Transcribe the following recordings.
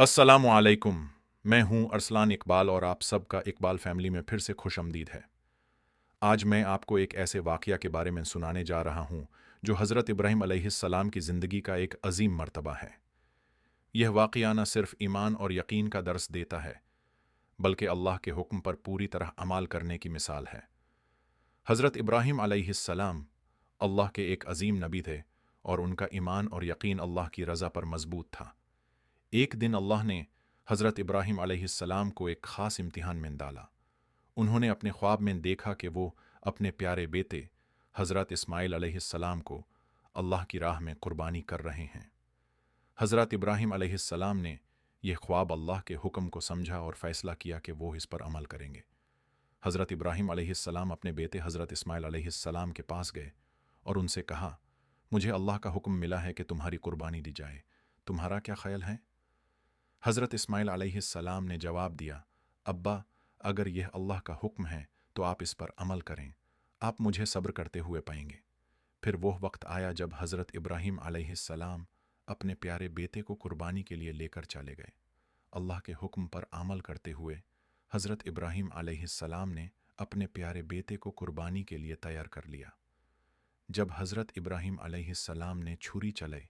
अस्सलामु अलैकुम। मैं हूं अरसलान इकबाल और आप सबका इकबाल फैमिली में फिर से खुश आमदीद है। आज मैं आपको एक ऐसे वाक़या के बारे में सुनाने जा रहा हूं जो हज़रत इब्राहीम अलैहिस्सलाम की ज़िंदगी का एक अजीम मर्तबा है। यह वाक़या न सिर्फ ईमान और यकीन का दर्स देता है, बल्कि अल्लाह के हुक्म पर पूरी तरह अमल करने की मिसाल है। हज़रत इब्राहीम अलैहिस्सलाम अल्लाह के एक अजीम नबी थे और उनका ईमान और यकीन अल्लाह की रज़ा पर मज़बूत था। एक दिन अल्लाह ने हज़रत इब्राहीम अलैहिस्सलाम को एक ख़ास इम्तिहान में डाला। उन्होंने अपने ख्वाब में देखा कि वो अपने प्यारे बेटे हज़रत इस्माइल अलैहिस्सलाम को अल्लाह की राह में कुर्बानी कर रहे हैं। हज़रत इब्राहीम अलैहिस्सलाम ने यह ख्वाब अल्लाह के हुक्म को समझा और फ़ैसला किया कि वो इस पर अमल करेंगे। हज़रत इब्राहीम अलैहिस्सलाम अपने बेटे हज़रत इस्माइल अलैहिस्सलाम के पास गए और उनसे कहा, मुझे अल्लाह का हुक्म मिला है कि तुम्हारी कुर्बानी दी जाए, तुम्हारा क्या ख्याल है? हज़रत इस्माइल अलैहिस्सलाम ने जवाब दिया, अब्बा, अगर यह अल्लाह का हुक्म है तो आप इस पर अमल करें, आप मुझे सब्र करते हुए पाएंगे। फिर वो वक्त आया जब हज़रत इब्राहीम अलैहिस्सलाम अपने प्यारे बेटे को कुर्बानी के लिए लेकर चले गए। अल्लाह के हुक्म पर अमल करते हुए हज़रत इब्राहीम अलैहिस्सलाम ने अपने प्यारे बेटे को कुर्बानी के लिए तैयार कर लिया। जब हज़रत इब्राहीम अलैहिस्सलाम ने छुरी चलाई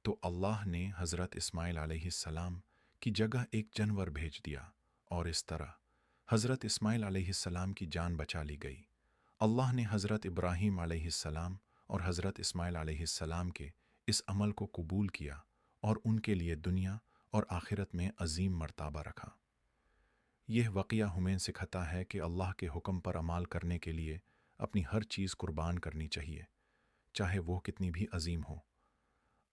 तो अल्लाह ने हज़रत इस्माइल अलैहिस्सलाम की जगह एक जानवर भेज दिया और इस तरह हज़रत इस्माइल अलैहिस्सलाम की जान बचा ली गई। अल्लाह ने हज़रत इब्राहीम अलैहिस्सलाम और हज़रत इस्माइल अलैहिस्सलाम के इस अमल को कबूल किया और उनके लिए दुनिया और आखिरत में अजीम मर्तबा रखा। यह वाक़या हमें सिखाता है कि अल्लाह के हुक्म पर अमल करने के लिए अपनी हर चीज़ कुर्बान करनी चाहिए, चाहे वो कितनी भी अजीम हो।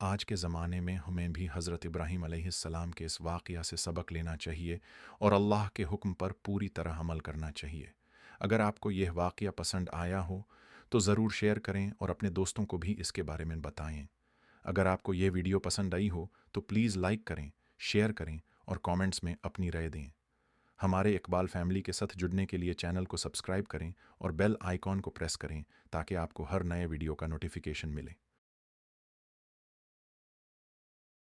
आज के ज़माने में हमें भी हज़रत इब्राहीम अलैहिस्सलाम के इस वाक़या से सबक लेना चाहिए और अल्लाह के हुक्म पर पूरी तरह अमल करना चाहिए। अगर आपको यह वाक़या पसंद आया हो तो ज़रूर शेयर करें और अपने दोस्तों को भी इसके बारे में बताएं। अगर आपको यह वीडियो पसंद आई हो तो प्लीज़ लाइक करें, शेयर करें और कमेंट्स में अपनी राय दें। हमारे इकबाल फैमिली के साथ जुड़ने के लिए चैनल को सब्सक्राइब करें और बेल आइकॉन को प्रेस करें ताकि आपको हर नए वीडियो का नोटिफिकेशन मिले।